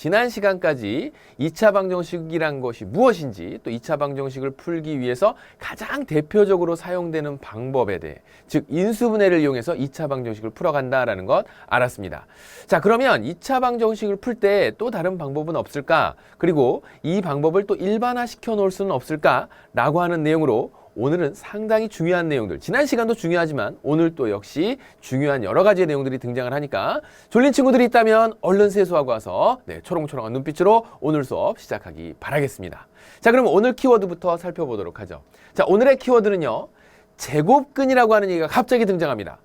지난 시간까지 2차 방정식이란 것이 무엇인지 또 2차 방정식을 풀기 위해서 가장 대표적으로 사용되는 방법에 대해 즉 인수분해를 이용해서 2차 방정식을 풀어간다라는 것 알았습니다. 자, 그러면 2차 방정식을 풀 때 또 다른 방법은 없을까? 그리고 이 방법을 또 일반화시켜 놓을 수는 없을까? 라고 하는 내용으로 오늘은 상당히 중요한 내용들, 지난 시간도 중요하지만 오늘 또 역시 중요한 여러 가지의 내용들이 등장을 하니까 졸린 친구들이 있다면 얼른 세수하고 와서 초롱초롱한 눈빛으로 오늘 수업 시작하기 바라겠습니다. 자, 그럼 오늘 키워드부터 살펴보도록 하죠. 자, 오늘의 키워드는요, 제곱근이라고 하는 얘기가 갑자기 등장합니다.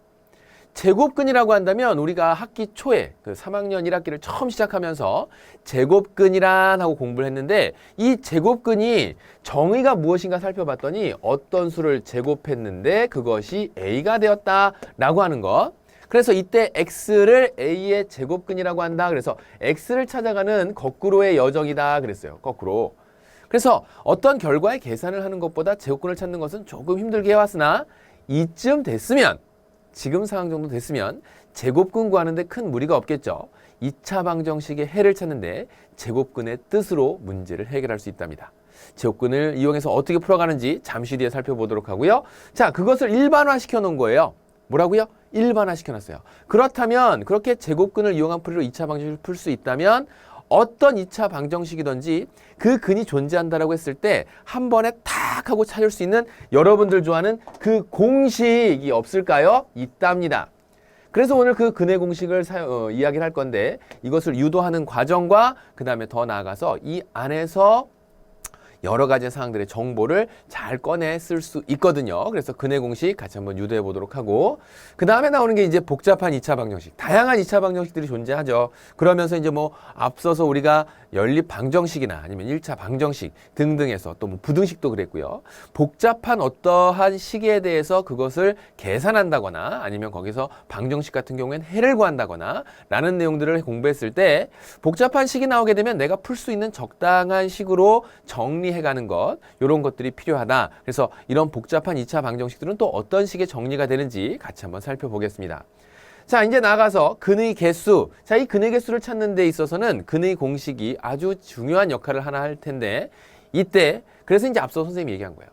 제곱근이라고 한다면 우리가 학기 초에 그 3학년 1학기를 처음 시작하면서 제곱근이란 하고 공부를 했는데 이 제곱근이 정의가 무엇인가 살펴봤더니 어떤 수를 제곱했는데 그것이 A가 되었다라고 하는 것. 그래서 이때 X를 A의 제곱근이라고 한다. 그래서 X를 찾아가는 거꾸로의 여정이다 그랬어요. 거꾸로. 그래서 어떤 결과의 계산을 하는 것보다 제곱근을 찾는 것은 조금 힘들게 해왔으나 이쯤 됐으면 지금 상황 정도 됐으면 제곱근 구하는데 큰 무리가 없겠죠. 2차 방정식의 해를 찾는데 제곱근의 뜻으로 문제를 해결할 수 있답니다. 제곱근을 이용해서 어떻게 풀어가는지 잠시 뒤에 살펴보도록 하고요. 자, 그것을 일반화시켜 놓은 거예요. 뭐라고요? 일반화시켜 놨어요. 그렇다면 그렇게 제곱근을 이용한 풀이로 2차 방정식을 풀 수 있다면 어떤 2차 방정식이든지 그 근이 존재한다라고 했을 때 한 번에 탁 하고 찾을 수 있는 여러분들 좋아하는 그 공식이 없을까요? 있답니다. 그래서 오늘 그 근의 공식을 이야기를 할 건데 이것을 유도하는 과정과 그 다음에 더 나아가서 이 안에서 여러 가지 사항들의 정보를 잘 꺼내 쓸 수 있거든요. 그래서 근의 공식 같이 한번 유도해 보도록 하고 그 다음에 나오는 게 이제 복잡한 2차 방정식, 다양한 2차 방정식들이 존재하죠. 그러면서 이제 뭐 앞서서 우리가 연립 방정식이나 아니면 1차 방정식 등등해서 또 뭐 부등식도 그랬고요. 복잡한 어떠한 식에 대해서 그것을 계산한다거나 아니면 거기서 방정식 같은 경우에는 해를 구한다거나 라는 내용들을 공부했을 때 복잡한 식이 나오게 되면 내가 풀 수 있는 적당한 식으로 정리해가는 것, 이런 것들이 필요하다. 그래서 이런 복잡한 2차 방정식들은 또 어떤 식의 정리가 되는지 같이 한번 살펴보겠습니다. 자, 이제 나가서 근의 개수. 자, 이 근의 개수를 찾는 데 있어서는 근의 공식이 아주 중요한 역할을 하나 할 텐데 이때 그래서 이제 앞서 선생님이 얘기한 거예요.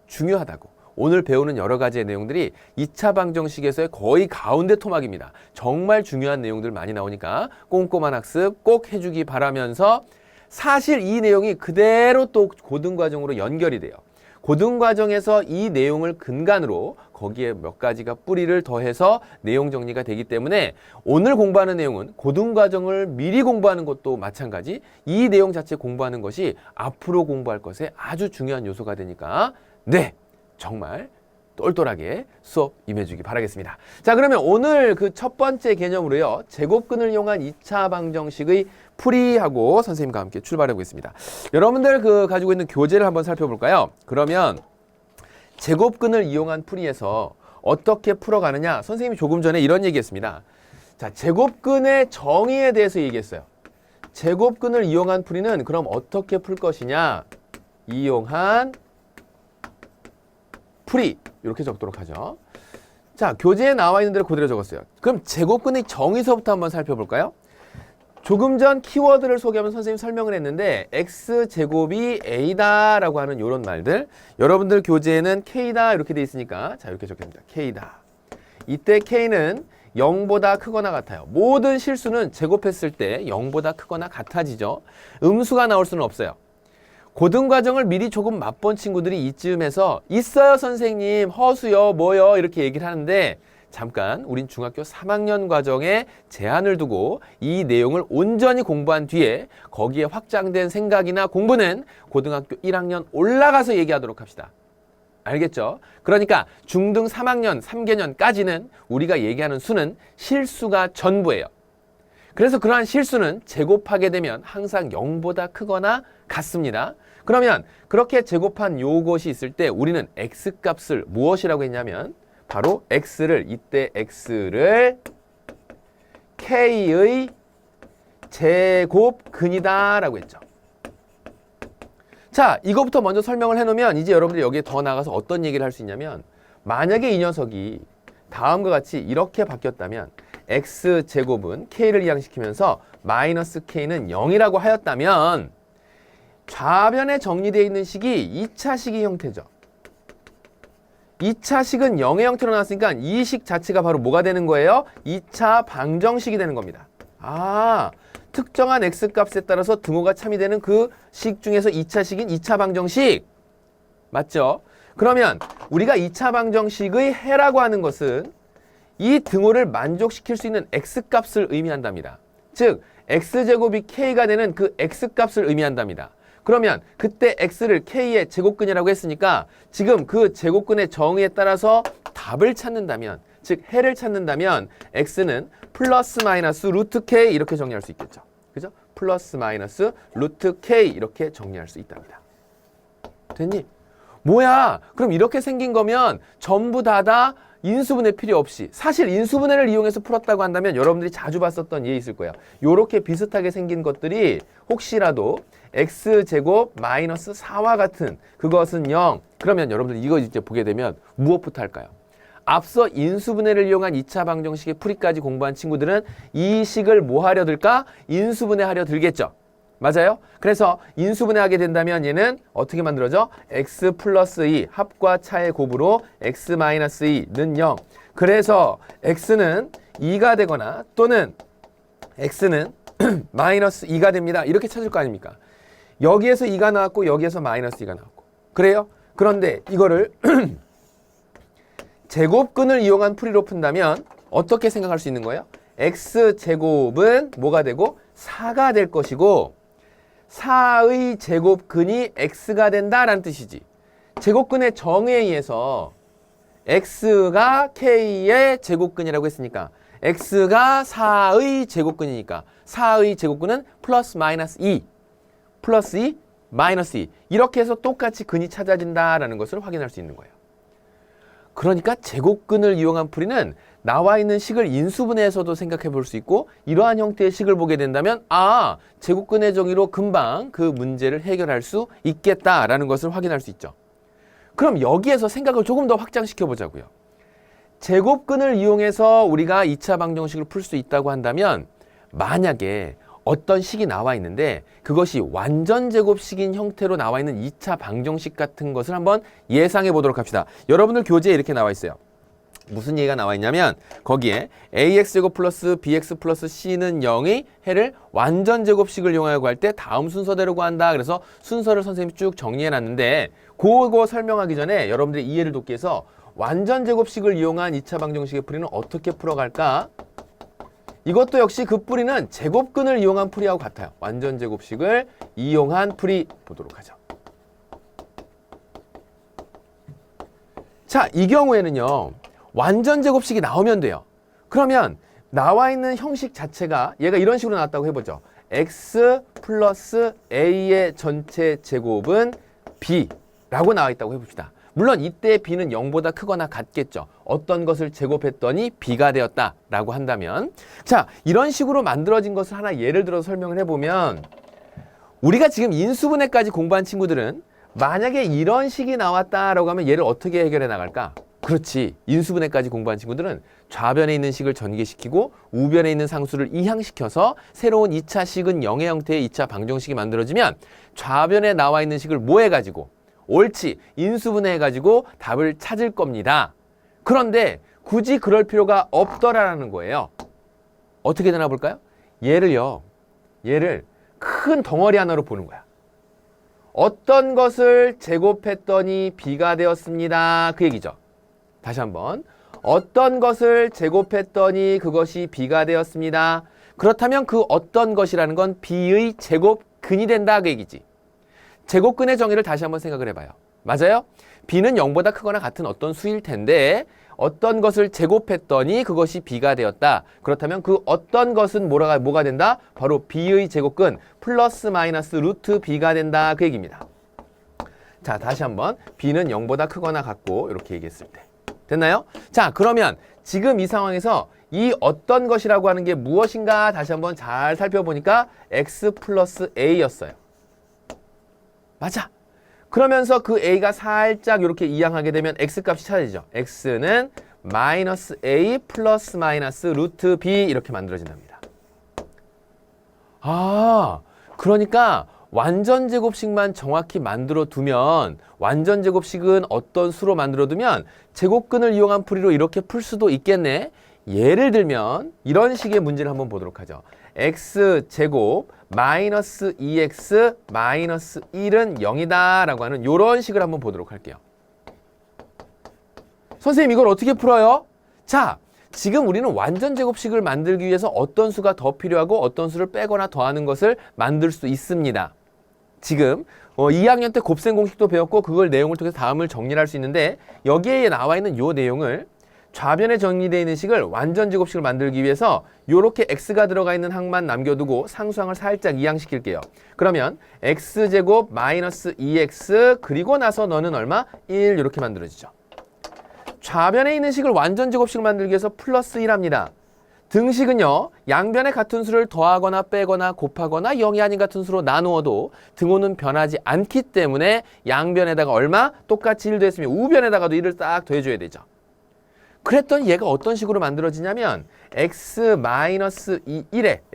중요하다고. 오늘 배우는 여러 가지의 내용들이 2차 방정식에서의 거의 가운데 토막입니다. 정말 중요한 내용들 많이 나오니까 꼼꼼한 학습 꼭 해주기 바라면서 사실 이 내용이 그대로 또 고등과정으로 연결이 돼요. 고등과정에서 이 내용을 근간으로 거기에 몇 가지가 뿌리를 더해서 내용 정리가 되기 때문에 오늘 공부하는 내용은 고등과정을 미리 공부하는 것도 마찬가지 이 내용 자체 공부하는 것이 앞으로 공부할 것에 아주 중요한 요소가 되니까 정말 똘똘하게 수업 임해주기 바라겠습니다. 자, 그러면 오늘 그 첫 번째 개념으로요. 제곱근을 이용한 2차 방정식의 풀이하고 선생님과 함께 출발해 보겠습니다. 여러분들 가지고 있는 교재를 한번 살펴볼까요? 그러면 제곱근을 이용한 풀이에서 어떻게 풀어가느냐? 선생님이 조금 전에 이런 얘기했습니다. 자, 제곱근의 정의에 대해서 얘기했어요. 제곱근을 이용한 풀이는 그럼 어떻게 풀 것이냐? 이용한 풀이 이렇게 적도록 하죠. 자, 교재에 나와 있는 대로 그대로 적었어요. 그럼 제곱근의 정의서부터 한번 살펴볼까요? 조금 전 키워드를 소개하면 선생님이 설명을 했는데 x제곱이 a다라고 하는 이런 말들 여러분들 교재에는 k다 이렇게 돼 있으니까 자 이렇게 적힙니다. k다. 이때 k는 0보다 크거나 같아요. 모든 실수는 제곱했을 때 0보다 크거나 같아지죠. 음수가 나올 수는 없어요. 고등과정을 미리 조금 맛본 친구들이 이쯤에서 있어요 선생님 허수요 뭐요 이렇게 얘기를 하는데 잠깐 우린 중학교 3학년 과정에 제한을 두고 이 내용을 온전히 공부한 뒤에 거기에 확장된 생각이나 공부는 고등학교 1학년 올라가서 얘기하도록 합시다. 알겠죠? 그러니까 중등 3학년 3개년까지는 우리가 얘기하는 수는 실수가 전부예요. 그래서 그러한 실수는 제곱하게 되면 항상 0보다 크거나 같습니다. 그러면 그렇게 제곱한 요것이 있을 때 우리는 x값을 무엇이라고 했냐면 바로 이때 x를 k의 제곱근이다 라고 했죠. 자, 이거부터 먼저 설명을 해놓으면 이제 여러분들이 여기에 더 나가서 어떤 얘기를 할 수 있냐면 만약에 이 녀석이 다음과 같이 이렇게 바뀌었다면 x제곱은 k를 이항시키면서 마이너스 k는 0이라고 하였다면 좌변에 정리되어 있는 식이 2차 식의 형태죠. 2차 식은 0의 형태로 나왔으니까 이 식 자체가 바로 뭐가 되는 거예요? 2차 방정식이 되는 겁니다. 아, 특정한 x값에 따라서 등호가 참이되는 그 식 중에서 2차 식인 2차 방정식. 맞죠? 그러면 우리가 2차 방정식의 해라고 하는 것은 이 등호를 만족시킬 수 있는 x값을 의미한답니다. 즉, x제곱이 k가 되는 그 x값을 의미한답니다. 그러면 그때 x를 k의 제곱근이라고 했으니까 지금 그 제곱근의 정의에 따라서 답을 찾는다면, 즉 해를 찾는다면 x는 플러스 마이너스 루트 k 이렇게 정리할 수 있겠죠. 그죠? 플러스 마이너스 루트 k 이렇게 정리할 수 있답니다. 됐니? 뭐야? 그럼 이렇게 생긴 거면 전부 다 인수분해 필요 없이, 사실 인수분해를 이용해서 풀었다고 한다면 여러분들이 자주 봤었던 예 있을 거예요. 요렇게 비슷하게 생긴 것들이 혹시라도 x제곱 마이너스 4와 같은 그것은 0. 그러면 여러분들 이거 이제 보게 되면 무엇부터 할까요? 앞서 인수분해를 이용한 2차 방정식의 풀이까지 공부한 친구들은 이 식을 뭐 하려 들까? 인수분해하려 들겠죠. 맞아요? 그래서 인수분해하게 된다면 얘는 어떻게 만들어져? x 플러스 2 합과 차의 곱으로 x 마이너스 2는 0. 그래서 x는 2가 되거나 또는 x는 마이너스 2가 됩니다. 이렇게 찾을 거 아닙니까? 여기에서 2가 나왔고 여기에서 마이너스 2가 나왔고. 그래요? 그런데 이거를 제곱근을 이용한 풀이로 푼다면 어떻게 생각할 수 있는 거예요? x제곱은 뭐가 되고? 4가 될 것이고 4의 제곱근이 x가 된다라는 뜻이지. 제곱근의 정의에 의해서 x가 k의 제곱근이라고 했으니까 x가 4의 제곱근이니까 4의 제곱근은 플러스 마이너스 2 플러스 2 마이너스 2 이렇게 해서 똑같이 근이 찾아진다라는 것을 확인할 수 있는 거예요. 그러니까 제곱근을 이용한 풀이는 나와 있는 식을 인수분해해서도 생각해 볼 수 있고 이러한 형태의 식을 보게 된다면 아, 제곱근의 정의로 금방 그 문제를 해결할 수 있겠다라는 것을 확인할 수 있죠. 그럼 여기에서 생각을 조금 더 확장시켜 보자고요. 제곱근을 이용해서 우리가 2차 방정식을 풀 수 있다고 한다면 만약에 어떤 식이 나와 있는데 그것이 완전 제곱식인 형태로 나와 있는 2차 방정식 같은 것을 한번 예상해 보도록 합시다. 여러분들 교재에 이렇게 나와 있어요. 무슨 얘기가 나와 있냐면 거기에 ax제곱 플러스 bx 플러스 c는 0의 해를 완전 제곱식을 이용하여 구할 때 다음 순서대로 구한다. 그래서 순서를 선생님이 쭉 정리해 놨는데 그거 설명하기 전에 여러분들이 이해를 돕기 위해서 완전 제곱식을 이용한 2차 방정식의 풀이는 어떻게 풀어갈까? 이것도 역시 그 풀이는 제곱근을 이용한 풀이하고 같아요. 완전 제곱식을 이용한 풀이 보도록 하죠. 자, 이 경우에는요. 완전 제곱식이 나오면 돼요. 그러면 나와 있는 형식 자체가 얘가 이런 식으로 나왔다고 해보죠. x 플러스 a의 전체 제곱은 b라고 나와 있다고 해봅시다. 물론 이때 b는 0보다 크거나 같겠죠. 어떤 것을 제곱했더니 b가 되었다라고 한다면 자, 이런 식으로 만들어진 것을 하나 예를 들어서 설명을 해보면 우리가 지금 인수분해까지 공부한 친구들은 만약에 이런 식이 나왔다라고 하면 얘를 어떻게 해결해 나갈까? 그렇지. 인수분해까지 공부한 친구들은 좌변에 있는 식을 전개시키고 우변에 있는 상수를 이항시켜서 새로운 2차 식은 0의 형태의 2차 방정식이 만들어지면 좌변에 나와 있는 식을 뭐 해가지고 옳지. 인수분해해가지고 답을 찾을 겁니다. 그런데 굳이 그럴 필요가 없더라라는 거예요. 어떻게 되나 볼까요? 얘를 큰 덩어리 하나로 보는 거야. 어떤 것을 제곱했더니 b가 되었습니다. 그 얘기죠. 다시 한번. 어떤 것을 제곱했더니 그것이 b가 되었습니다. 그렇다면 그 어떤 것이라는 건 b의 제곱근이 된다. 그 얘기지. 제곱근의 정의를 다시 한번 생각을 해봐요. 맞아요? b는 0보다 크거나 같은 어떤 수일 텐데 어떤 것을 제곱했더니 그것이 b가 되었다. 그렇다면 그 어떤 것은 뭐가 된다? 바로 b의 제곱근 플러스 마이너스 루트 b가 된다. 그 얘기입니다. 자, 다시 한번 b는 0보다 크거나 같고 이렇게 얘기했을 때. 됐나요? 자, 그러면 지금 이 상황에서 이 어떤 것이라고 하는 게 무엇인가 다시 한번 잘 살펴보니까 x 플러스 a였어요. 맞아. 그러면서 그 a가 살짝 이렇게 이항하게 되면 x값이 찾아지죠. x는 마이너스 a 플러스 마이너스 루트 b 이렇게 만들어진답니다. 아, 그러니까 완전 제곱식만 정확히 만들어 두면 완전 제곱식은 어떤 수로 만들어 두면 제곱근을 이용한 풀이로 이렇게 풀 수도 있겠네. 예를 들면 이런 식의 문제를 한번 보도록 하죠. x제곱 마이너스 2x 마이너스 1은 0이다 라고 하는 이런 식을 한번 보도록 할게요. 선생님 이걸 어떻게 풀어요? 자, 지금 우리는 완전 제곱식을 만들기 위해서 어떤 수가 더 필요하고 어떤 수를 빼거나 더하는 것을 만들 수 있습니다. 지금 2학년 때 곱셈 공식도 배웠고 그걸 내용을 통해서 다음을 정리할 수 있는데 여기에 나와 있는 이 내용을 좌변에 정리되어 있는 식을 완전 제곱식을 만들기 위해서 이렇게 x가 들어가 있는 항만 남겨두고 상수항을 살짝 이항시킬게요. 그러면 x제곱 마이너스 2x 그리고 나서 너는 얼마? 1 이렇게 만들어지죠. 좌변에 있는 식을 완전 제곱식을 만들기 위해서 플러스 1합니다. 등식은요, 양변에 같은 수를 더하거나 빼거나 곱하거나 0이 아닌 같은 수로 나누어도 등호는 변하지 않기 때문에 양변에다가 얼마? 똑같이 1 더했으면 우변에다가도 1을 딱 더해줘야 되죠. 그랬더니 얘가 어떤 식으로 만들어지냐면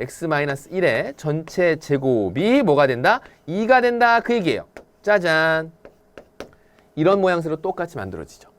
x-1에 전체 제곱이 뭐가 된다? 2가 된다 그 얘기예요. 짜잔. 이런 모양새로 똑같이 만들어지죠.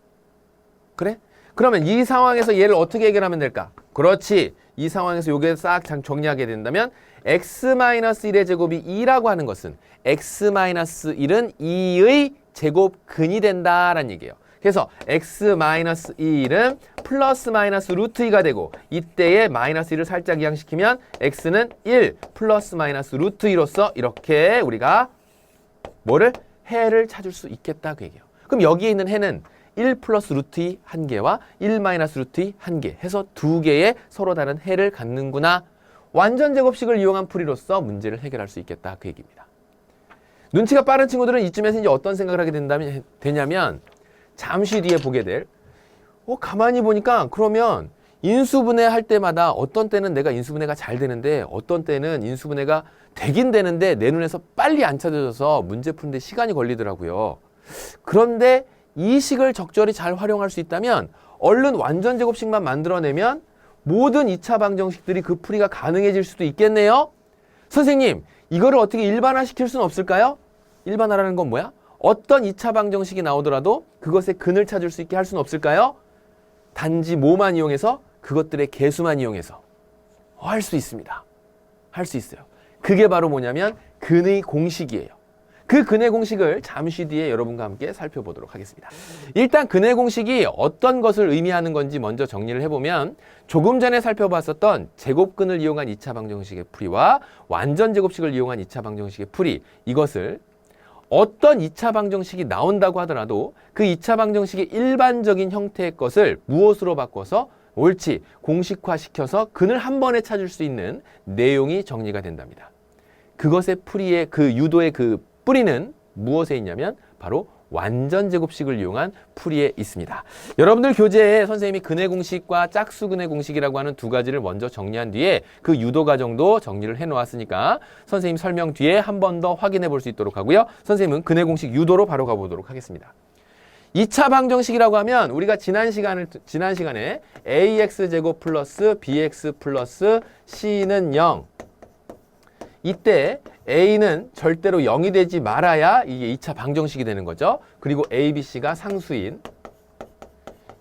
그래? 그러면 이 상황에서 얘를 어떻게 해결하면 될까? 그렇지. 이 상황에서 요게 싹 정리하게 된다면 x-1의 제곱이 2라고 하는 것은 x-1은 2의 제곱근이 된다라는 얘기예요. 그래서 x-1은 플러스 마이너스 루트 2가 되고 이때에 마이너스 1을 살짝 이항시키면 x는 1 플러스 마이너스 루트 2로서 이렇게 우리가 뭐를? 해를 찾을 수 있겠다 그 얘기예요. 그럼 여기에 있는 해는 1 플러스 루트 2 한 개와 1 마이너스 루트 2 한 개 해서 두 개의 서로 다른 해를 갖는구나. 완전 제곱식을 이용한 풀이로서 문제를 해결할 수 있겠다 그 얘기입니다. 눈치가 빠른 친구들은 이쯤에서 이제 어떤 생각을 하게 되냐면 잠시 뒤에 보게 될 가만히 보니까 그러면 인수분해 할 때마다 어떤 때는 내가 인수분해가 잘 되는데 어떤 때는 인수분해가 되긴 되는데 내 눈에서 빨리 안 찾아져서 문제 푸는데 시간이 걸리더라고요. 그런데 이 식을 적절히 잘 활용할 수 있다면 얼른 완전 제곱식만 만들어내면 모든 2차 방정식들이 그 풀이가 가능해질 수도 있겠네요. 선생님, 이거를 어떻게 일반화시킬 수는 없을까요? 일반화라는 건 뭐야? 어떤 2차 방정식이 나오더라도 그것의 근을 찾을 수 있게 할 수는 없을까요? 단지 뭐만 이용해서? 그것들의 개수만 이용해서 할 수 있습니다. 할 수 있어요. 그게 바로 뭐냐면 근의 공식이에요. 그 근의 공식을 잠시 뒤에 여러분과 함께 살펴보도록 하겠습니다. 일단 근의 공식이 어떤 것을 의미하는 건지 먼저 정리를 해보면 조금 전에 살펴봤었던 제곱근을 이용한 2차 방정식의 풀이와 완전 제곱식을 이용한 2차 방정식의 풀이 이것을 어떤 2차 방정식이 나온다고 하더라도 그 2차 방정식의 일반적인 형태의 것을 무엇으로 바꿔서 옳지 공식화시켜서 근을 한 번에 찾을 수 있는 내용이 정리가 된답니다. 그것의 풀이의 그 유도의 그 뿌리는 무엇에 있냐면 바로 완전 제곱식을 이용한 풀이에 있습니다. 여러분들 교재에 선생님이 근의 공식과 짝수 근의 공식이라고 하는 두 가지를 먼저 정리한 뒤에 그 유도 과정도 정리를 해 놓았으니까 선생님 설명 뒤에 한 번 더 확인해 볼 수 있도록 하고요. 선생님은 근의 공식 유도로 바로 가보도록 하겠습니다. 2차 방정식이라고 하면 우리가 지난 시간에 ax제곱 플러스 bx 플러스 c는 0 이때 a는 절대로 0이 되지 말아야 이게 2차 방정식이 되는 거죠. 그리고 a, b, c가 상수인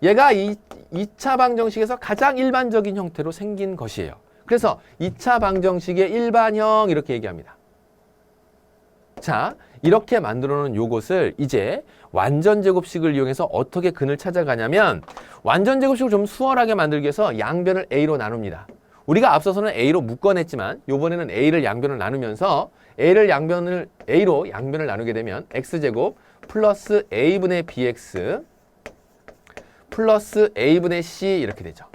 얘가 이 2차 방정식에서 가장 일반적인 형태로 생긴 것이에요. 그래서 2차 방정식의 일반형 이렇게 얘기합니다. 자, 이렇게 만들어 놓은 요것을 이제 완전 제곱식을 이용해서 어떻게 근을 찾아가냐면 완전 제곱식을 좀 수월하게 만들기 위해서 양변을 a로 나눕니다. 우리가 앞서서는 a로 묶어냈지만 이번에는 a를 양변을 나누면서 a로 양변을 나누게 되면 x제곱 플러스 a분의 bx 플러스 a분의 c 이렇게 되죠.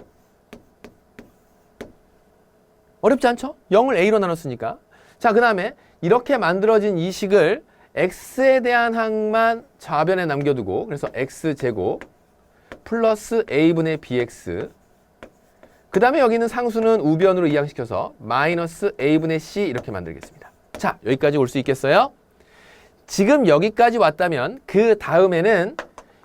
어렵지 않죠? 0을 a로 나눴으니까. 자, 그 다음에 이렇게 만들어진 이 식을 x에 대한 항만 좌변에 남겨두고 그래서 x제곱 플러스 a분의 bx 그 다음에 여기 있는 상수는 우변으로 이항시켜서 마이너스 a분의 c 이렇게 만들겠습니다. 자, 여기까지 올 수 있겠어요? 지금 여기까지 왔다면 그 다음에는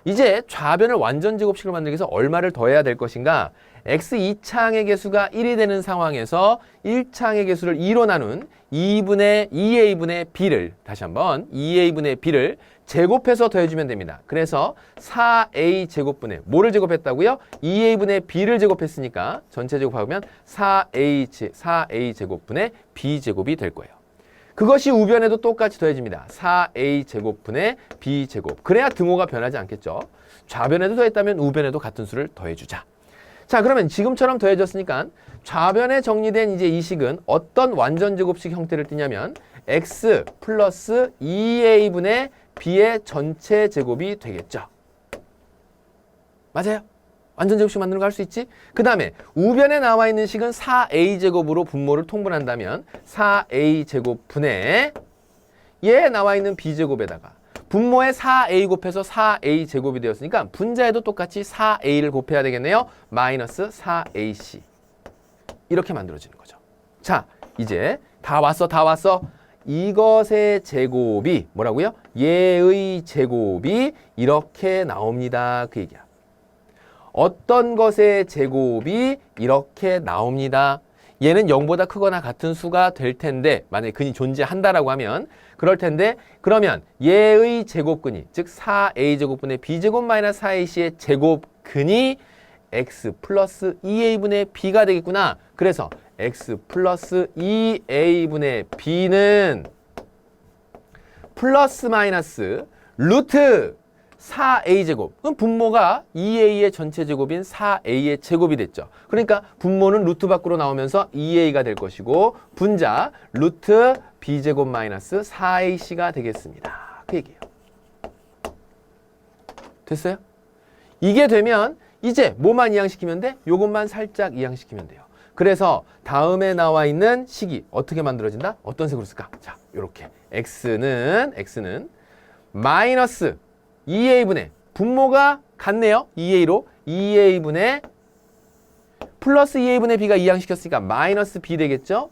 이제 좌변을 완전 제곱식으로 만들기 위해서 얼마를 더해야 될 것인가? x 2창의 개수가 1이 되는 상황에서 1창의 개수를 2로 나눈 2a분의 b를 다시 한번 2a분의 b를 제곱해서 더해주면 됩니다. 그래서 4a 제곱분의 뭐를 제곱했다고요? 2a분의 b를 제곱했으니까 전체 제곱하면 4a 제곱분의 b 제곱이 될 거예요. 그것이 우변에도 똑같이 더해집니다. 4a 제곱분의 b 제곱. 그래야 등호가 변하지 않겠죠. 좌변에도 더했다면 우변에도 같은 수를 더해주자. 자, 그러면 지금처럼 더해졌으니까 좌변에 정리된 이제 이 식은 어떤 완전 제곱식 형태를 띠냐면 x 플러스 2a분의 b의 전체 제곱이 되겠죠. 맞아요? 완전 제곱식 만드는 거 할 수 있지? 그 다음에 우변에 나와 있는 식은 4a 제곱으로 분모를 통분한다면 4a 제곱분의 얘에 나와 있는 b 제곱에다가 분모에 4a 곱해서 4a 제곱이 되었으니까 분자에도 똑같이 4a를 곱해야 되겠네요. 마이너스 4ac 이렇게 만들어지는 거죠. 자, 이제 다 왔어. 이것의 제곱이 뭐라고요? 얘의 제곱이 이렇게 나옵니다. 그 얘기야. 어떤 것의 제곱이 이렇게 나옵니다. 얘는 0보다 크거나 같은 수가 될 텐데 만약에 근이 존재한다라고 하면 그럴 텐데 그러면 얘의 제곱근이 즉 4a 제곱분의 b제곱 마이너스 4ac의 제곱근이 x 플러스 2a분의 b가 되겠구나. 그래서 x 플러스 2a분의 b는 플러스 마이너스 루트 4a 제곱. 그럼 분모가 2a의 전체 제곱인 4a의 제곱이 됐죠. 그러니까 분모는 루트 밖으로 나오면서 2a가 될 것이고 분자 루트 b제곱 마이너스 4ac가 되겠습니다. 그 얘기예요. 됐어요? 이게 되면 이제 뭐만 이항시키면 돼? 요것만 살짝 이항시키면 돼요. 그래서 다음에 나와 있는 식이 어떻게 만들어진다? 어떤 색으로 쓸까? 자, 요렇게 x는 마이너스 2a분의 분모가 같네요. 2a로 2a분의 플러스 2a분의 b가 이항시켰으니까 마이너스 b 되겠죠.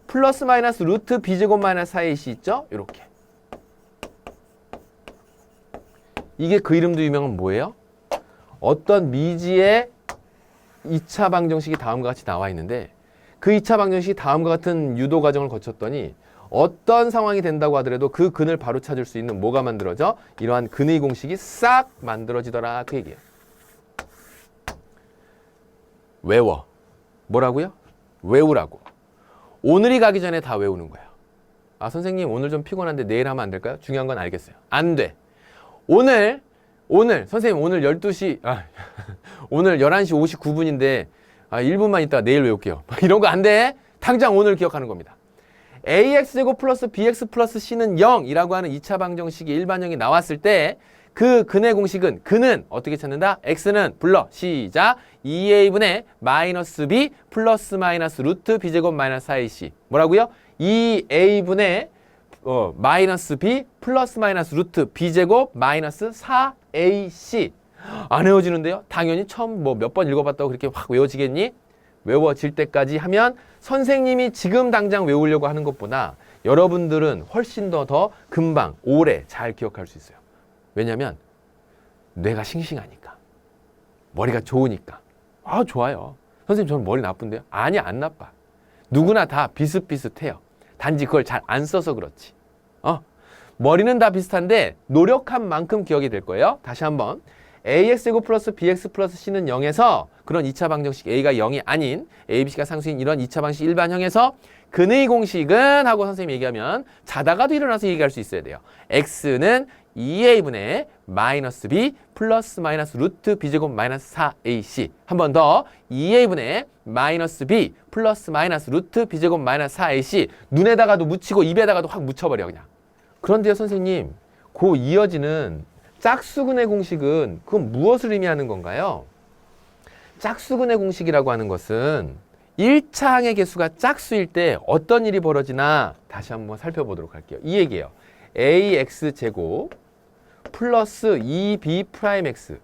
플러스 마이너스 루트 b제곱 마이너스 4ac 있죠. 이렇게 이게 그 이름도 유명한 뭐예요? 어떤 미지의 2차 방정식이 다음과 같이 나와 있는데 그 2차 방정식이 다음과 같은 유도 과정을 거쳤더니 어떤 상황이 된다고 하더라도 그 근을 바로 찾을 수 있는 뭐가 만들어져? 이러한 근의 공식이 싹 만들어지더라. 그 얘기예요. 외워. 뭐라고요? 외우라고. 오늘이 가기 전에 다 외우는 거야. 아, 선생님 오늘 좀 피곤한데 내일 하면 안 될까요? 중요한 건 알겠어요. 안 돼. 오늘 선생님 오늘 12시 오늘 11시 59분인데 1분만 있다가 내일 외울게요. 이런 거 안 돼. 당장 오늘 기억하는 겁니다. ax제곱 플러스 bx 플러스 c는 0이라고 하는 2차 방정식이 일반형이 나왔을 때 그 근의 공식은 근은 어떻게 찾는다? x는 불러 시작 2a분의 마이너스 b 플러스 마이너스 루트 b제곱 마이너스 4ac 뭐라고요? 2a분의 마이너스 b 플러스 마이너스 루트 b제곱 마이너스 4ac 안 외워지는데요? 당연히 처음 뭐 몇 번 읽어봤다고 그렇게 확 외워지겠니? 외워질 때까지 하면 선생님이 지금 당장 외우려고 하는 것보다 여러분들은 훨씬 더 금방 오래 잘 기억할 수 있어요. 왜냐면 뇌가 싱싱하니까 머리가 좋으니까 좋아요. 선생님 저는 머리 나쁜데요? 아니 안 나빠. 누구나 다 비슷비슷해요. 단지 그걸 잘 안 써서 그렇지. 머리는 다 비슷한데 노력한 만큼 기억이 될 거예요. 다시 한번 ax제곱 플러스 bx 플러스 c는 0에서 그런 2차 방정식 a가 0이 아닌 a, bc가 상수인 이런 2차 방식 일반형에서 근의 공식은 하고 선생님이 얘기하면 자다가도 일어나서 얘기할 수 있어야 돼요. x는 2a분의 마이너스 b 플러스 마이너스 루트 b제곱 마이너스 4ac 한 번 더 2a분의 마이너스 b 플러스 마이너스 루트 b제곱 마이너스 4ac 눈에다가도 묻히고 입에다가도 확 묻혀버려 그냥. 그런데요 선생님 그 이어지는 짝수근의 공식은 그건 무엇을 의미하는 건가요? 짝수근의 공식이라고 하는 것은 1차항의 개수가 짝수일 때 어떤 일이 벌어지나 다시 한번 살펴보도록 할게요. 이 얘기예요. ax제곱 플러스 2b'x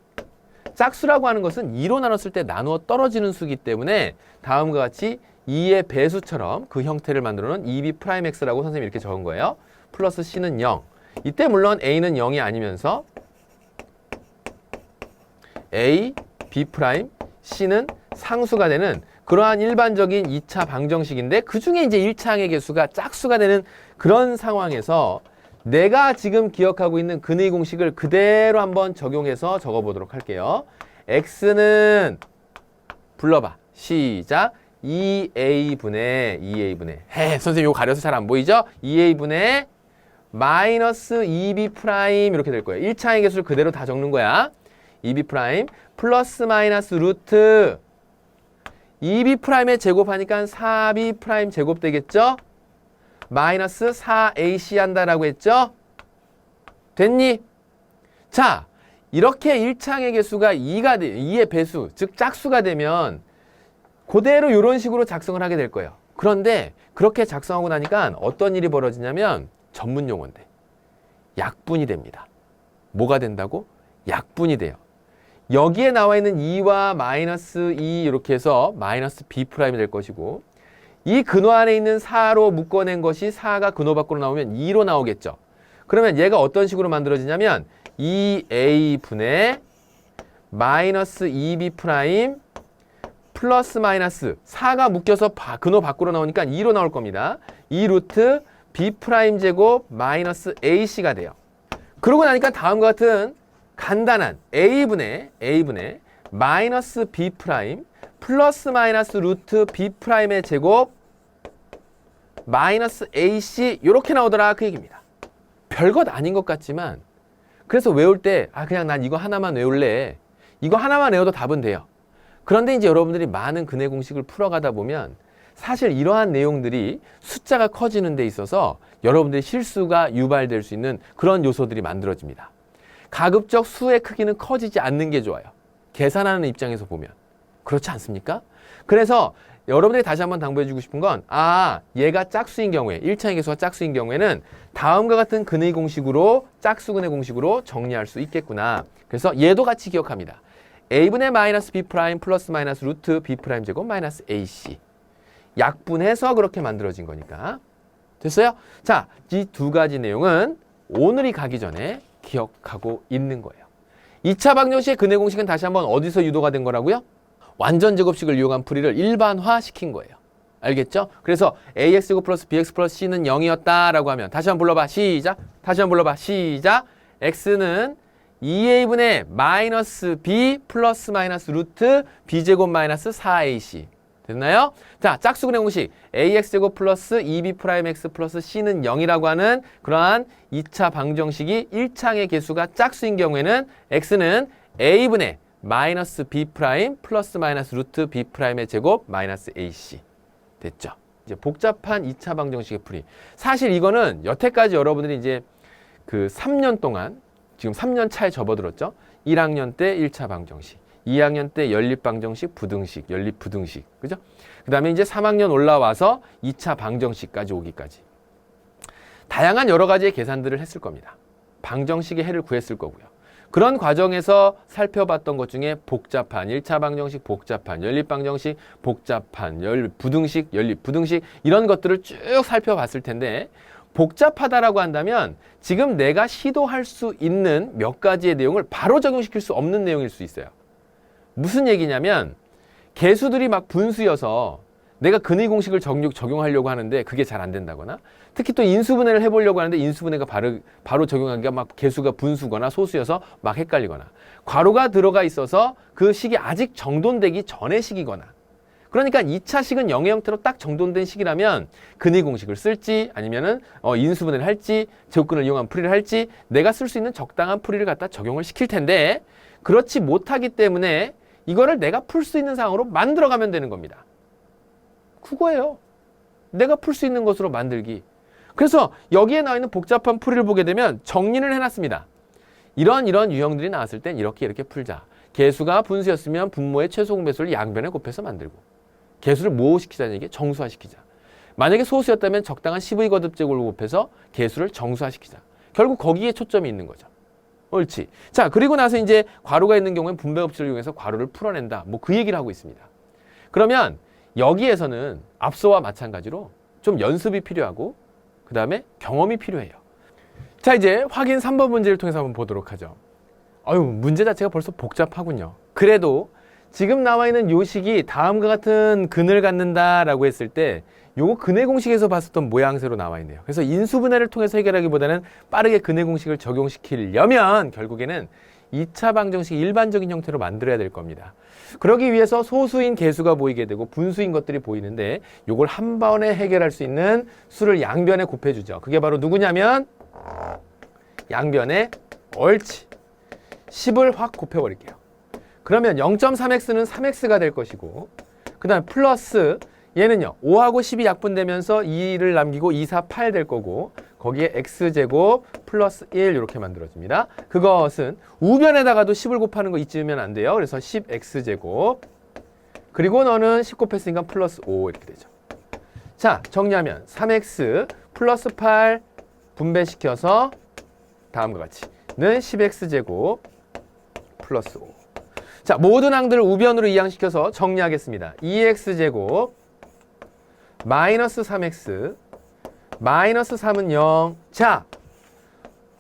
짝수라고 하는 것은 2로 나눴을 때 나누어 떨어지는 수이기 때문에 다음과 같이 2의 배수처럼 그 형태를 만들어 놓은 2b'x라고 선생님이 이렇게 적은 거예요. 플러스 c는 0. 이때 물론 a는 0이 아니면서 A, B 프라임, C는 상수가 되는 그러한 일반적인 2차 방정식인데 그 중에 이제 1차항의 개수가 짝수가 되는 그런 상황에서 내가 지금 기억하고 있는 근의 공식을 그대로 한번 적용해서 적어보도록 할게요. X는 불러봐. 시작. 2A분의 선생님 이거 가려서 잘 안 보이죠? 2A분의 마이너스 2B 프라임 이렇게 될 거예요. 1차항의 개수를 그대로 다 적는 거야. 2B 프라임 플러스 마이너스 루트 2B 프라임에 제곱하니까 4B 프라임 제곱 되겠죠? 마이너스 4AC 한다라고 했죠? 됐니? 자, 이렇게 1차항의 개수가 2의 배수, 즉 짝수가 되면 그대로 이런 식으로 작성을 하게 될 거예요. 그런데 그렇게 작성하고 나니까 어떤 일이 벌어지냐면 전문 용어인데 약분이 됩니다. 뭐가 된다고? 약분이 돼요. 여기에 나와 있는 2와 마이너스 2 이렇게 해서 마이너스 B 프라임이 될 것이고 이 근호 안에 있는 4로 묶어낸 것이 4가 근호 밖으로 나오면 2로 나오겠죠. 그러면 얘가 어떤 식으로 만들어지냐면 2A분의 마이너스 2B 프라임 플러스 마이너스 4가 묶여서 근호 밖으로 나오니까 2로 나올 겁니다. 2 루트 B 프라임 제곱 마이너스 AC가 돼요. 그러고 나니까 다음과 같은 간단한 A분의 마이너스 B 프라임 플러스 마이너스 루트 B 프라임의 제곱 마이너스 AC 이렇게 나오더라 그 얘기입니다. 별것 아닌 것 같지만 그래서 외울 때 그냥 난 이거 하나만 외울래. 이거 하나만 외워도 답은 돼요. 그런데 이제 여러분들이 많은 근해 공식을 풀어가다 보면 사실 이러한 내용들이 숫자가 커지는 데 있어서 여러분들의 실수가 유발될 수 있는 그런 요소들이 만들어집니다. 가급적 수의 크기는 커지지 않는 게 좋아요. 계산하는 입장에서 보면. 그렇지 않습니까? 그래서 여러분들이 다시 한번 당부해주고 싶은 건 얘가 짝수인 경우에 1차의 개수가 짝수인 경우에는 다음과 같은 근의 공식으로 짝수 근의 공식으로 정리할 수 있겠구나. 그래서 얘도 같이 기억합니다. A분의 마이너스 B 프라임 플러스 마이너스 루트 B 프라임 제곱 마이너스 AC 약분해서 그렇게 만들어진 거니까. 됐어요? 자, 이 두 가지 내용은 오늘이 가기 전에 기억하고 있는 거예요. 2차 방정식의 근해 공식은 다시 한번 어디서 유도가 된 거라고요? 완전 제곱식을 이용한 풀이를 일반화시킨 거예요. 알겠죠? 그래서 AX제곱 플러스 BX 플러스 C는 0이었다라고 하면 다시 한번 불러봐. 시작. 다시 한번 불러봐. 시작. X는 2A분의 마이너스 B 플러스 마이너스 루트 B제곱 마이너스 4AC. 됐나요? 자, 짝수근의 공식 AX제곱 플러스 2B 프라임 X 플러스 C는 0이라고 하는 그러한 2차 방정식이 1차항의 개수가 짝수인 경우에는 X는 A분의 마이너스 B 프라임 플러스 마이너스 루트 B 프라임의 제곱 마이너스 AC. 됐죠? 이제 복잡한 2차 방정식의 풀이. 사실 이거는 여태까지 여러분들이 이제 그 3년 동안 지금 3년 차에 접어들었죠? 1학년 때 1차 방정식, 2학년 때 연립 방정식, 부등식, 연립 부등식. 그죠? 그 다음에 이제 3학년 올라와서 2차 방정식까지 오기까지. 다양한 여러 가지의 계산들을 했을 겁니다. 방정식의 해를 구했을 거고요. 그런 과정에서 살펴봤던 것 중에 복잡한 1차 방정식, 복잡한 연립 방정식, 복잡한 연립 부등식, 연립 부등식 이런 것들을 쭉 살펴봤을 텐데 복잡하다라고 한다면 지금 내가 시도할 수 있는 몇 가지의 내용을 바로 적용시킬 수 없는 내용일 수 있어요. 무슨 얘기냐면 개수들이 막 분수여서 내가 근의 공식을 적용하려고 하는데 그게 잘 안 된다거나 특히 또 인수분해를 해보려고 하는데 인수분해가 바로 적용하기가 막 개수가 분수거나 소수여서 막 헷갈리거나 괄호가 들어가 있어서 그 식이 아직 정돈되기 전의 식이거나 그러니까 2차 식은 0의 형태로 딱 정돈된 식이라면 근의 공식을 쓸지 아니면은 인수분해를 할지 제곱근을 이용한 풀이를 할지 내가 쓸 수 있는 적당한 풀이를 갖다 적용을 시킬 텐데 그렇지 못하기 때문에 이거를 내가 풀 수 있는 상황으로 만들어가면 되는 겁니다. 그거예요. 내가 풀 수 있는 것으로 만들기. 그래서 여기에 나와 있는 복잡한 풀이를 보게 되면 정리를 해놨습니다. 이런 유형들이 나왔을 땐 이렇게 풀자. 개수가 분수였으면 분모의 최소 공배수를 양변에 곱해서 만들고 개수를 뭐시키자는 얘기? 정수화시키자. 만약에 소수였다면 적당한 10의 거듭제곱을 곱해서 개수를 정수화시키자. 결국 거기에 초점이 있는 거죠. 옳지. 자, 그리고 나서 이제 괄호가 있는 경우엔 분배법칙을 이용해서 괄호를 풀어낸다. 뭐 그 얘기를 하고 있습니다. 그러면 여기에서는 앞서와 마찬가지로 좀 연습이 필요하고 그 다음에 경험이 필요해요. 자, 이제 확인 3번 문제를 통해서 한번 보도록 하죠. 아유, 문제 자체가 벌써 복잡하군요. 그래도 지금 나와 있는 요식이 다음과 같은 근을 갖는다라고 했을 때 요거 근의 공식에서 봤었던 모양새로 나와 있네요. 그래서 인수분해를 통해서 해결하기보다는 빠르게 근의 공식을 적용시키려면 결국에는 2차 방정식 일반적인 형태로 만들어야 될 겁니다. 그러기 위해서 소수인 개수가 보이게 되고 분수인 것들이 보이는데 요걸 한 번에 해결할 수 있는 수를 양변에 곱해주죠. 그게 바로 누구냐면 양변에 옳지 10을 확 곱해버릴게요. 그러면 0.3x는 3x가 될 것이고 그 다음에 플러스 얘는요 5하고 10이 약분되면서 2를 남기고 2, 4, 8 될 거고 거기에 x제곱 플러스 1 이렇게 만들어집니다. 그것은 우변에다가도 10을 곱하는 거 잊으면 안 돼요. 그래서 10x제곱 그리고 너는 10 곱했으니까 플러스 5 이렇게 되죠. 자 정리하면 3x 플러스 8 분배시켜서 다음과 같이 는 10x제곱 플러스 5. 자 모든 항들을 우변으로 이항시켜서 정리하겠습니다. 2x제곱 마이너스 3x 마이너스 3은 0. 자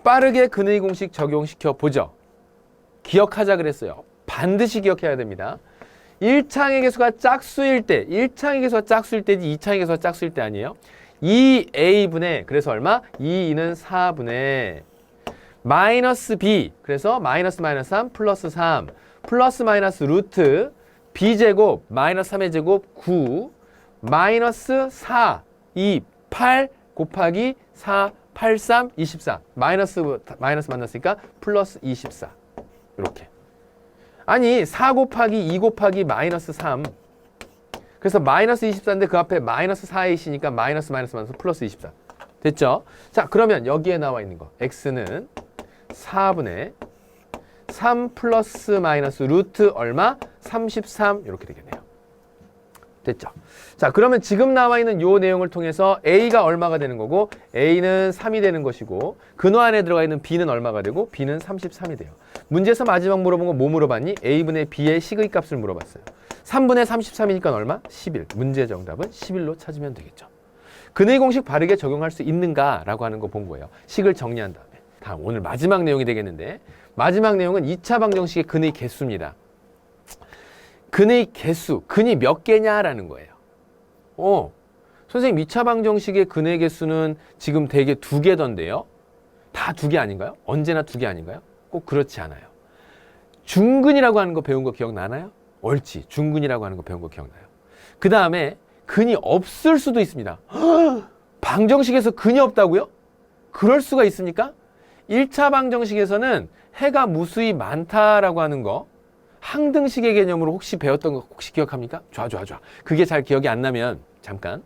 빠르게 근의 공식 적용시켜 보죠. 기억하자 그랬어요. 반드시 기억해야 됩니다. 1차항의 개수가 짝수일 때 1차항의 개수가 짝수일 때지 2차항의 개수가 짝수일 때 아니에요. 2a분의 그래서 얼마? 2는 4분의 마이너스 b 그래서 마이너스 마이너스 3 플러스 3 플러스 마이너스 루트 b제곱 마이너스 3의 제곱 9 마이너스 4 2 8 곱하기 4 8 3 24 마이너스 만났으니까 플러스 24 이렇게 아니 4 곱하기 2 곱하기 마이너스 3 그래서 마이너스 24인데 그 앞에 마이너스 4이시니까 마이너스 플러스 24 됐죠? 자 그러면 여기에 나와 있는 거 x는 4분의 3 플러스 마이너스 루트 얼마? 33 이렇게 되겠네요. 됐죠? 자 그러면 지금 나와 있는 요 내용을 통해서 a가 얼마가 되는 거고 a는 3이 되는 것이고 근호 안에 들어가 있는 b는 얼마가 되고 b는 33이 돼요. 문제에서 마지막 물어본 거 뭐 물어봤니? a분의 b의 식의 값을 물어봤어요. 3분의 33이니까 얼마? 11. 문제 정답은 11로 찾으면 되겠죠. 근의 공식 바르게 적용할 수 있는가라고 하는 거 본 거예요. 식을 정리한 다음에. 다음 오늘 마지막 내용이 되겠는데 마지막 내용은 2차 방정식의 근의 개수입니다. 근의 개수, 근이 몇 개냐라는 거예요. 선생님 2차 방정식의 근의 개수는 지금 대개 2개던데요. 다 2개 아닌가요? 언제나 2개 아닌가요? 꼭 그렇지 않아요. 중근이라고 하는 거 배운 거 기억나나요? 옳지. 중근이라고 하는 거 배운 거 기억나요. 그 다음에 근이 없을 수도 있습니다. 방정식에서 근이 없다고요? 그럴 수가 있습니까? 1차 방정식에서는 해가 무수히 많다라고 하는 거 항등식의 개념으로 혹시 배웠던 거 혹시 기억합니까? 좋아. 그게 잘 기억이 안 나면 잠깐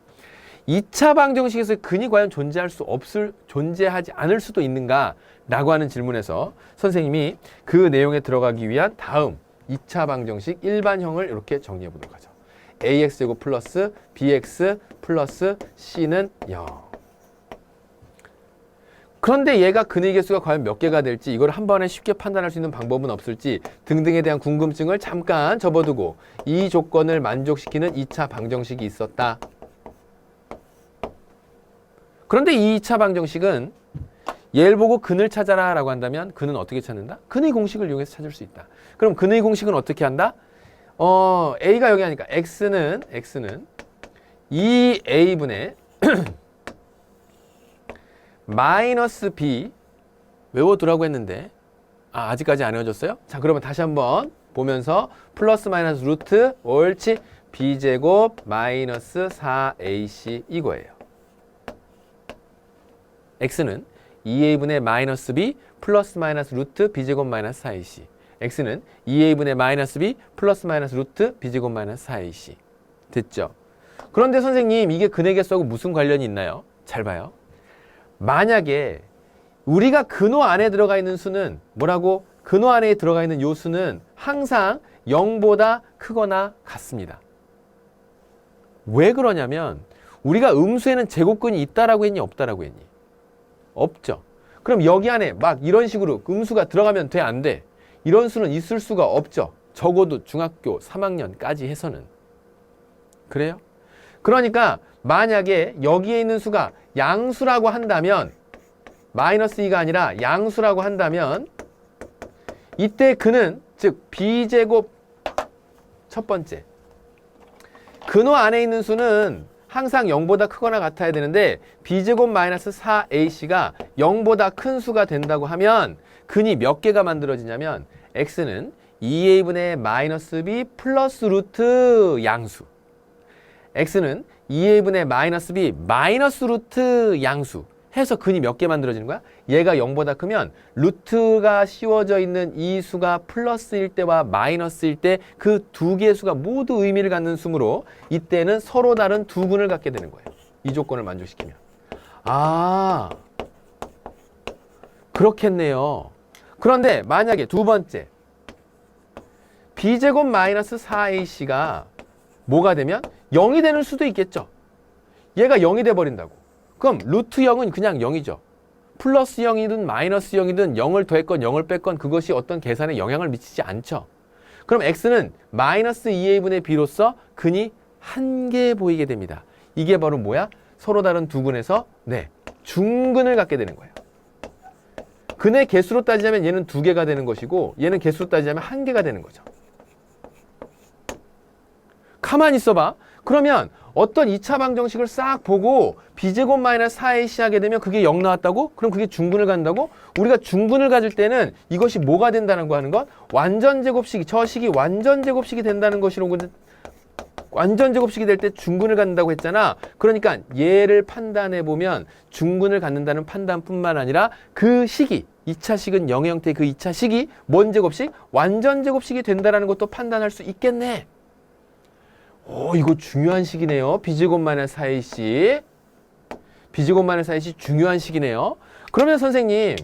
2차 방정식에서 근이 과연 존재하지 않을 수도 있는가 라고 하는 질문에서 선생님이 그 내용에 들어가기 위한 다음 2차 방정식 일반형을 이렇게 정리해 보도록 하죠. ax제곱 플러스 bx 플러스 c는 0. 그런데 얘가 근의 개수가 과연 몇 개가 될지 이걸 한 번에 쉽게 판단할 수 있는 방법은 없을지 등등에 대한 궁금증을 잠깐 접어두고 이 조건을 만족시키는 2차 방정식이 있었다. 그런데 이 2차 방정식은 얘를 보고 근을 찾아라 라고 한다면 근은 어떻게 찾는다? 근의 공식을 이용해서 찾을 수 있다. 그럼 근의 공식은 어떻게 한다? a가 여기 하니까 x는 2a분의 마이너스 b 외워두라고 했는데 아직까지 안 외워졌어요? 자 그러면 다시 한번 보면서 플러스 마이너스 루트 옳지 b제곱 마이너스 4ac 이거예요. x는 2a분의 마이너스 b 플러스 마이너스 루트 b제곱 마이너스 4ac x는 2a분의 마이너스 b 플러스 마이너스 루트 b제곱 마이너스 4ac 됐죠? 그런데 선생님 이게 근의 개수하고 무슨 관련이 있나요? 잘 봐요. 만약에 우리가 근호 안에 들어가 있는 수는 뭐라고? 근호 안에 들어가 있는 요 수는 항상 0보다 크거나 같습니다. 왜 그러냐면 우리가 음수에는 제곱근이 있다라고 했니? 없다라고 했니? 없죠. 그럼 여기 안에 막 이런 식으로 음수가 들어가면 돼? 안 돼? 이런 수는 있을 수가 없죠. 적어도 중학교 3학년까지 해서는. 그래요? 그러니까 만약에 여기에 있는 수가 양수라고 한다면 마이너스 2가 아니라 양수라고 한다면 이때 그는 즉 b제곱 첫 번째 근호 안에 있는 수는 항상 0보다 크거나 같아야 되는데 b제곱 마이너스 4ac가 0보다 큰 수가 된다고 하면 근이 몇 개가 만들어지냐면 x는 2a분의 마이너스 b 플러스 루트 양수, x는 2a분의 마이너스 b 마이너스 루트 양수 해서 근이 몇 개 만들어지는 거야? 얘가 0보다 크면 루트가 씌워져 있는 이 수가 플러스일 때와 마이너스일 때 그 두 개의 수가 모두 의미를 갖는 수므로 이때는 서로 다른 두 근을 갖게 되는 거예요. 이 조건을 만족시키면. 아, 그렇겠네요. 그런데 만약에 두 번째 b제곱 마이너스 4ac가 뭐가 되면 0이 되는 수도 있겠죠. 얘가 0이 돼버린다고. 그럼 루트 0은 그냥 0이죠. 플러스 0이든 마이너스 0이든 0을 더했건 0을 뺐건 그것이 어떤 계산에 영향을 미치지 않죠. 그럼 x는 마이너스 2a분의 b로서 근이 한 개 보이게 됩니다. 이게 바로 뭐야? 서로 다른 두 근에서 중근을 갖게 되는 거예요. 근의 개수로 따지자면 얘는 두 개가 되는 것이고 얘는 개수로 따지자면 한 개가 되는 거죠. 가만히 있어봐. 그러면 어떤 2차 방정식을 싹 보고 b제곱 마이너스 4ac 하게 되면 그게 0 나왔다고? 그럼 그게 중근을 갖는다고? 우리가 중근을 가질 때는 이것이 뭐가 된다는 거 하는 건 완전제곱식이, 저 식이 완전제곱식이 된다는 것이라고, 완전제곱식이 될 때 중근을 갖는다고 했잖아. 그러니까 얘를 판단해 보면 중근을 갖는다는 판단뿐만 아니라 그 식이 2차 식은 0의 형태의 그 2차 식이 뭔 제곱식? 완전제곱식이 된다는 것도 판단할 수 있겠네. 오, 이거 중요한 식이네요. b제곱 마이너스 4ac. b제곱 마이너스 4ac 중요한 식이네요. 그러면 선생님,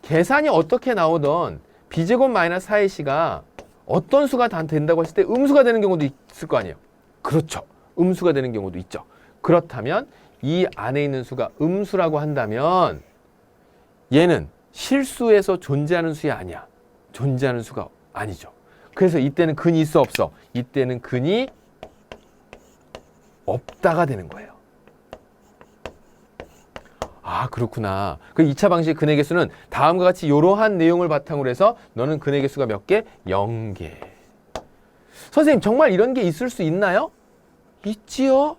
계산이 어떻게 나오던 b제곱 마이너스 4ac가 어떤 수가 다 된다고 했을 때 음수가 되는 경우도 있을 거 아니에요. 그렇죠. 음수가 되는 경우도 있죠. 그렇다면 이 안에 있는 수가 음수라고 한다면 얘는 실수에서 존재하는 수야 아니야. 존재하는 수가 아니죠. 그래서 이때는 근이 있어 없어? 이때는 근이 없다가 되는 거예요. 아, 그렇구나. 그 2차 방식의 근의 개수는 다음과 같이 이러한 내용을 바탕으로 해서 너는 근의 개수가 몇 개? 0개. 선생님, 정말 이런 게 있을 수 있나요? 있지요.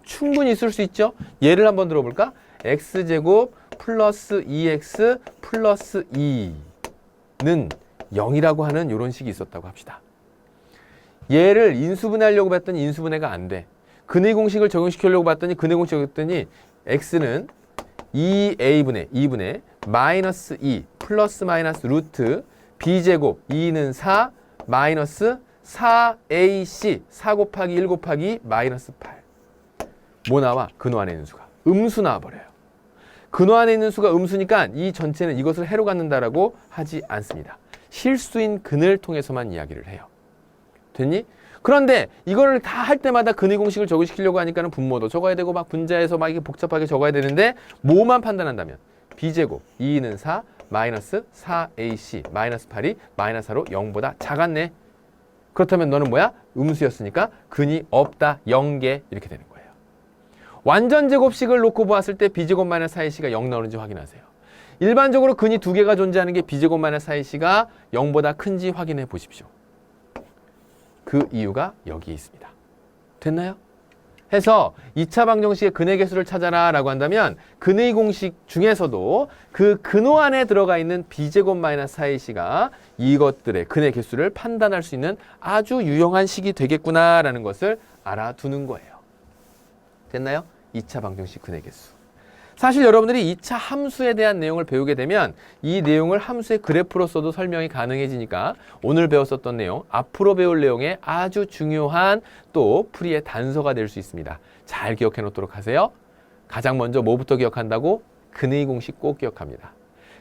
충분히 있을 수 있죠. 예를 한번 들어볼까? x제곱 플러스 2x 플러스 2는 0이라고 하는 이런 식이 있었다고 합시다. 얘를 인수분해하려고 봤더니 인수분해가 안 돼. 근의 공식을 적용시키려고 봤더니 근의 공식을 적용했더니 x는 2a분의 마이너스 2 플러스 마이너스 루트 b제곱 2는 4 마이너스 4ac 4 곱하기 1 곱하기 마이너스 8. 뭐 나와? 근호 안에 있는 수가 음수 나와버려요. 근호 안에 있는 수가 음수니까 이 전체는 이것을 해로 갖는다라고 하지 않습니다. 실수인 근을 통해서만 이야기를 해요. 됐니? 그런데 이거를 다 할 때마다 근의 공식을 적용시키려고 하니까는 분모도 적어야 되고 막 분자에서 막 이게 복잡하게 적어야 되는데 뭐만 판단한다면 b제곱 2는 4 마이너스 4ac 마이너스 8이 마이너스 4로 0보다 작았네. 그렇다면 너는 뭐야? 음수였으니까 근이 없다. 0개 이렇게 되는 거예요. 완전 제곱식을 놓고 보았을 때 b제곱 마이너스 4ac가 0 나오는지 확인하세요. 일반적으로 근이 두 개가 존재하는 게 b제곱 마이너스 4ac가 0보다 큰지 확인해 보십시오. 그 이유가 여기에 있습니다. 됐나요? 해서 2차 방정식의 근의 개수를 찾아라 라고 한다면 근의 공식 중에서도 그 근호 안에 들어가 있는 b제곱 마이너스 4ac가 이것들의 근의 개수를 판단할 수 있는 아주 유용한 식이 되겠구나 라는 것을 알아두는 거예요. 됐나요? 2차 방정식 근의 개수. 사실 여러분들이 2차 함수에 대한 내용을 배우게 되면 이 내용을 함수의 그래프로서도 설명이 가능해지니까 오늘 배웠었던 내용, 앞으로 배울 내용에 아주 중요한 또 풀이의 단서가 될 수 있습니다. 잘 기억해 놓도록 하세요. 가장 먼저 뭐부터 기억한다고? 근의 공식 꼭 기억합니다.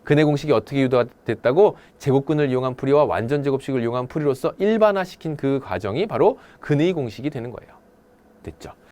근의 공식이 어떻게 유도가 됐다고? 제곱근을 이용한 풀이와 완전 제곱식을 이용한 풀이로서 일반화시킨 그 과정이 바로 근의 공식이 되는 거예요. 됐죠?